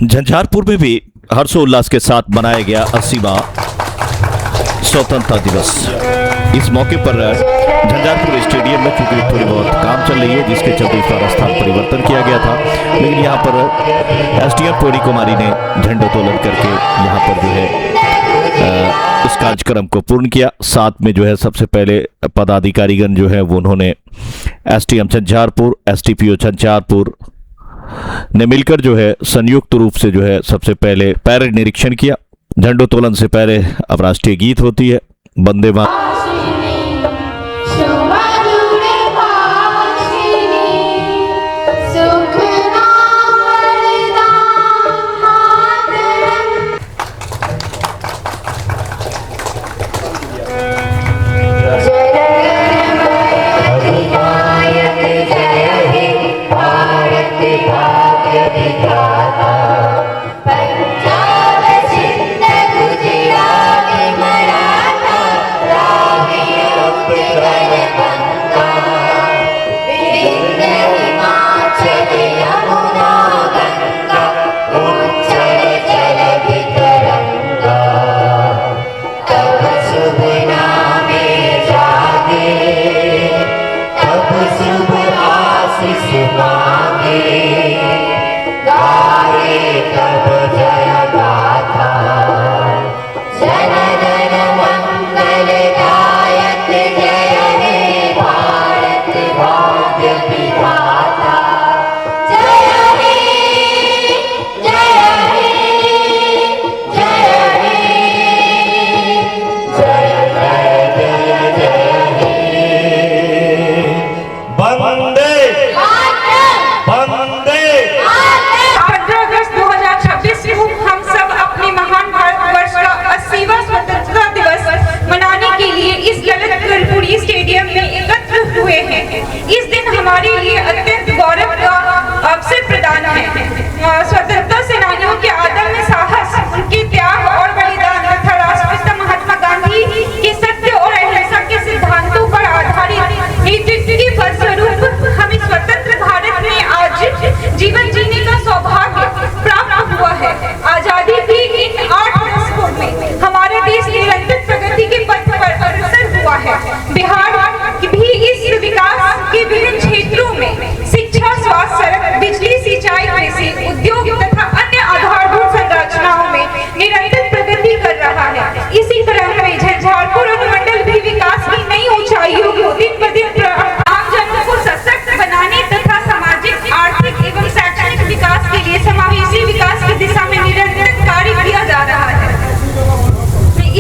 झंझारपुर में भी हर्षोल्लास के साथ मनाया गया 80वां स्वतंत्रता दिवस। इस मौके पर झंझारपुर स्टेडियम में चूंकि थोड़ी बहुत काम चल रही है, जिसके चलते इस बार स्थान परिवर्तन किया गया था, लेकिन यहाँ पर एसडीएम पूर्णी कुमारी ने झंडोत्तोलन करके यहाँ पर जो है इस कार्यक्रम को पूर्ण किया। साथ में जो है सबसे पहले पदाधिकारीगण जो है वो उन्होंने एसडीएम झंझारपुर, एसडीपीओ झंझारपुर ने मिलकर जो है संयुक्त रूप से जो है सबसे पहले पैरेड निरीक्षण किया। झंडोत्तोलन से पहले अब राष्ट्रीय गीत होती है, वंदे मातरम। इस दिन हमारे लिए अत्यंत गौरव का अवसर प्रदान है। स्वतंत्रता सेनानियों के आदम्य साहस, उनके त्याग और बलिदान तथा राष्ट्रपिता महात्मा गांधी के सत्य और अहिंसा के सिद्धांतों पर आधारित नेतृत्व के फलस्वरूप हमें स्वतंत्र भारत में आज जीवन जीने का सौभाग्य प्राप्त हुआ है। आजादी के इन 8 दशकों में हमारा देश निरंतर प्रगति के पथ पर अग्रसर हुआ है। बिहार भी इस विकास के विभिन्न क्षेत्रों में शिक्षा, स्वास्थ्य, सड़क, बिजली, सिंचाई, कृषि, उद्योग तथा अन्य आधारभूत संरचनाओं में निरंतर प्रगति कर रहा है। इसी तरह में झंझारपुर अनुमंडल भी विकास की नई ऊंचाइयों को दिन ब दिन आम जनों को सशक्त बनाने तथा सामाजिक, आर्थिक एवं शैक्षणिक विकास के लिए समावेशी विकास की दिशा में निरंतर कार्य किया जा रहा है।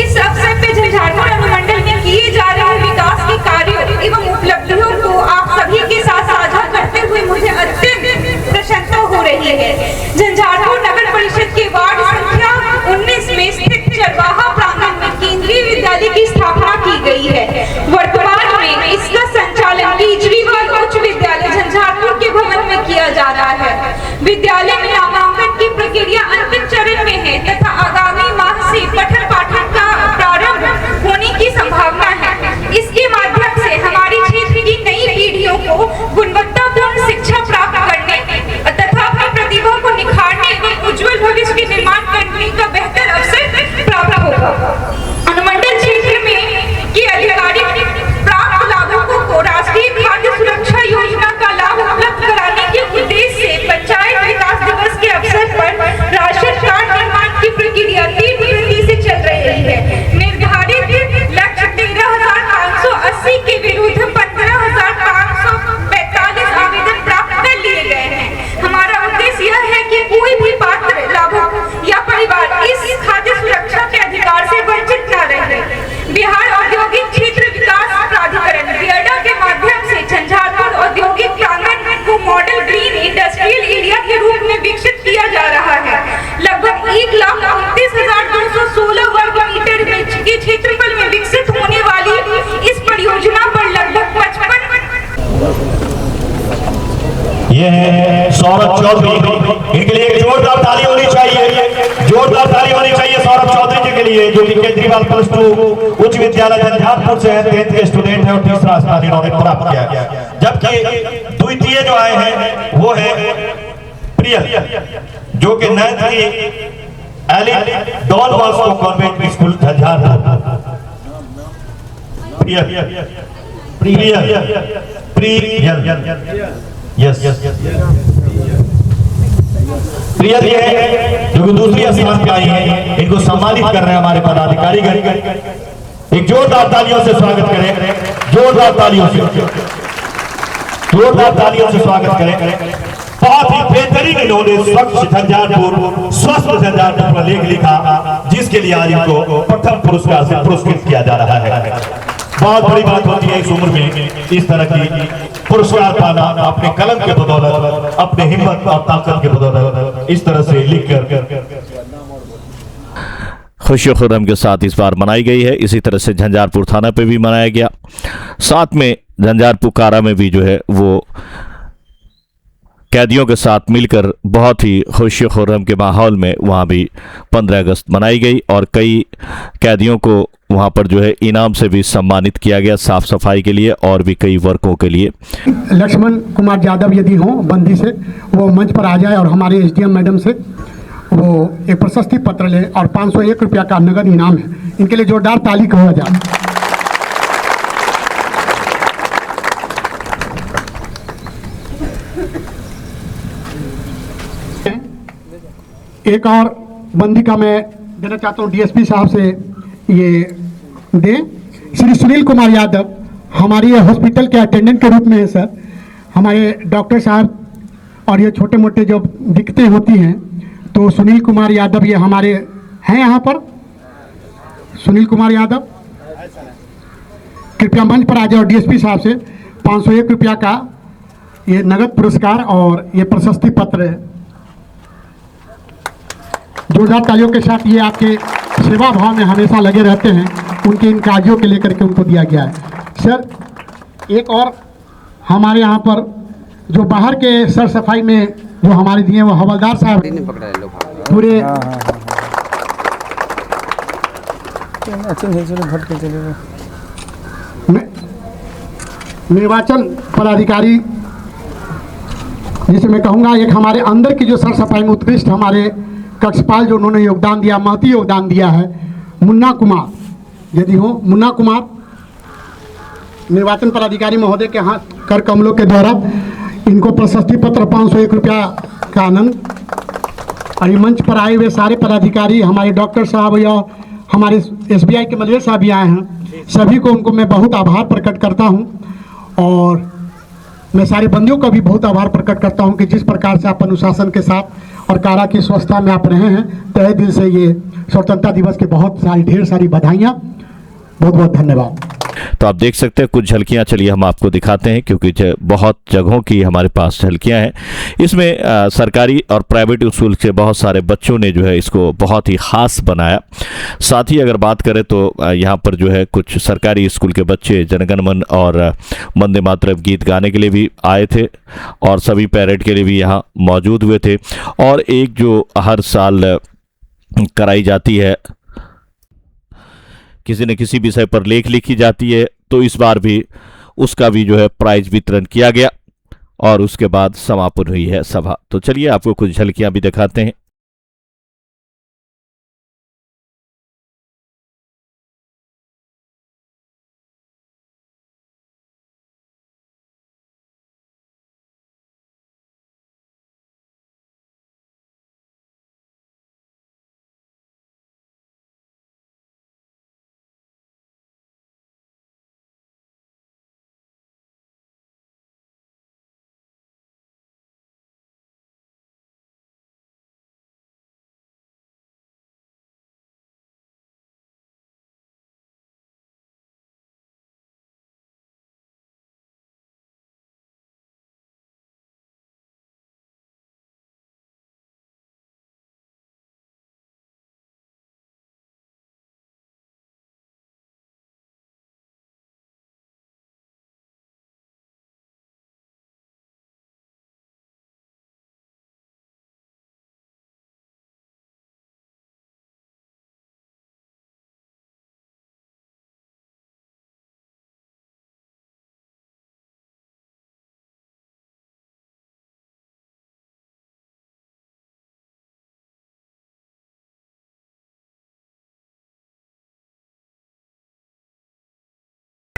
इस अवसर पे झंझारपुर अनुमंडल में किए जा रहे विकास के कार्यों एवं उपलब्धियों को आप सभी के साथ साझा करते हुए मुझे अत्यंत प्रसन्नता हो रही है। झंझारपुर नगर परिषद के वार्ड संख्या 19 में स्थित चरवाहा प्रांगण में केंद्रीय विद्यालय की स्थापना की गई है। वर्तमान में इसका संचालन केजरीवाल उच्च विद्यालय झंझारपुर के भवन में किया जा रहा है। विद्यालय में नामांकन की प्रक्रिया अंतिम चरण में है तथा आगामी माह से पठन पाठन का प्रारंभ होने की संभावना है। इसके माध्यम से हमारी क्षेत्र की नई पीढ़ियों को गुणवत्तापूर्ण शिक्षा प्राप्त करने तथा अपनी प्रतिभा को निखारने एवं उज्जवल भविष्य के निर्माण करने का बेहतर अवसर प्राप्त होगा। अनुमंडल क्षेत्र में के अधिकारी प्राप्त लाभुकों को राष्ट्रीय खाद्य सुरक्षा योजना का लाभ उपलब्ध कराने के उद्देश्य से पंचायत विकास दिवस के अवसर पर राशन कार्ड निर्माण की प्रक्रिया तीव्र गति से चल रही है। निर्धारित लक्ष्य 13,580 के विरुद्ध 15,545 आवेदन प्राप्त कर लिए गए हैं। हमारा उद्देश्य यह है कि कोई भी पात्र लाभुक या परिवार इस खाद्य सुरक्षा के अधिकार से वंचित न रहे। बिहार औद्योगिक क्षेत्र विकास प्राधिकरण बियडा के माध्यम से झंझारपुर औद्योगिक प्रांगण को मॉडल ग्रीन इंडस्ट्रियल एरिया के रूप में विकसित किया जा रहा है। लगभग 1,29,216 वर्ग मीटर के क्षेत्रफल में विकसित होने वाली इस परियोजना पर लगभग 55 ये है सौरभ चौधरी, इनके लिए एक जोरदार ताली होनी चाहिए, जोरदार ताली होनी चाहिए सौरभ चौधरी जी के लिए, जो कि केजरीवाल +2 उच्च विद्यालय झंझारपुर से 10th के स्टूडेंट है और तीसरा स्थान इन्होंने प्राप्त किया। जबकि द्वितीय जो आए हैं वो है प्रियल, जो कि 9th की elite Don Bosco convent school Jhanjharpur. प्रिय ये है जो कि दूसरी स्थान पे आई हैं, इनको सम्मानित कर रहे हैं हमारे पदाधिकारी गण। एक जोरदार तालियों से स्वागत करें, जोरदार तालियों से स्वागत करें। बहुत ही बेहतरीन इन्होंने स्वच्छ झंझारपुर, स्वस्थ झंझारपुर पर लेख लिखा, जिसके लिए आज इनको प्रथम पुरस्कार से पुरस्कृत किया जा रहा है। बहुत बड़ी बात होती है इस उम्र में इस तरह की पुरस्कार पाना, अपने कलम के बदौलत, अपने हिम्मत और ताकत के बदौलत इस तरह से लिख कर खुशी खुर्रम के साथ इस बार मनाई गई है। इसी तरह से झंझारपुर थाना पे भी मनाया गया, साथ में झंझारपुर कारा में भी जो है वो कैदियों के साथ मिलकर बहुत ही खुशी खुर्रम के माहौल में वहाँ भी 15 अगस्त मनाई गई और कई कैदियों को वहाँ पर जो है इनाम से भी सम्मानित किया गया साफ सफाई के लिए और भी कई वर्कों के लिए। लक्ष्मण कुमार यादव यदि हों बंदी से, वो मंच पर आ जाए और हमारे एसडीएम मैडम से वो एक प्रशस्ति पत्र ले और 501 रुपया का नगद इनाम है। इनके लिए जोरदार ताली कहा जाए। एक और बंदी का मैं देना चाहता हूँ डीएसपी साहब से, ये दे श्री सुनील कुमार यादव हमारी हॉस्पिटल के अटेंडेंट के रूप में है सर। हमारे डॉक्टर साहब और ये छोटे मोटे जो दिक्कतें होती हैं, तो सुनील कुमार यादव ये हमारे हैं यहाँ पर। सुनील कुमार यादव कृपया मंच पर आ जाओ। डीएसपी साहब से 501 रुपया का ये नगद पुरस्कार और ये प्रशस्ति पत्र जोरदार तालियों के साथ ये आपके सेवा भाव में हमेशा लगे रहते हैं, उनके इन कार्यों के लेकर के उनको दिया गया है। सर एक और हमारे यहाँ पर जो बाहर के सर सफाई में जो हमारे दिए वो हवलदार साहब पूरे निर्वाचन पदाधिकारी जिसे मैं कहूँगा, एक हमारे अंदर की जो सर सफाई में उत्कृष्ट हमारे कक्षपाल जो उन्होंने योगदान दिया, महती योगदान दिया है, मुन्ना कुमार यदि हो, मुन्ना कुमार निर्वाचन पदाधिकारी महोदय के हाथ कर कमलों के द्वारा इनको प्रशस्ति पत्र 501 रुपया का आनंद। और ये मंच पर आए हुए सारे पदाधिकारी, हमारे डॉक्टर साहब या हमारे एसबीआई के मलवे साहब भी आए हैं, सभी को उनको मैं बहुत आभार प्रकट करता हूं। और मैं सारे बंदियों का भी बहुत आभार प्रकट करता हूं कि जिस प्रकार से आप अनुशासन के साथ और कारा की स्वच्छता में आप रहे हैं, तहे दिल से ये स्वतंत्रता दिवस के बहुत सारी ढेर सारी बधाइयाँ, बहुत बहुत धन्यवाद। तो आप देख सकते हैं कुछ झलकियां, चलिए हम आपको दिखाते हैं क्योंकि बहुत जगहों की हमारे पास झलकियां हैं। इसमें सरकारी और प्राइवेट स्कूल के बहुत सारे बच्चों ने जो है इसको बहुत ही ख़ास बनाया। साथ ही अगर बात करें तो यहाँ पर जो है कुछ सरकारी स्कूल के बच्चे जनगण मन और वंदे मातरम गीत गाने के लिए भी आए थे और सभी पैरेड के लिए भी यहाँ मौजूद हुए थे। और एक जो हर साल कराई जाती है, किसी न किसी विषय पर लेख लिखी जाती है, तो इस बार भी उसका भी जो है प्राइज वितरण किया गया और उसके बाद समापन हुई है सभा। तो चलिए आपको कुछ झलकियां भी दिखाते हैं।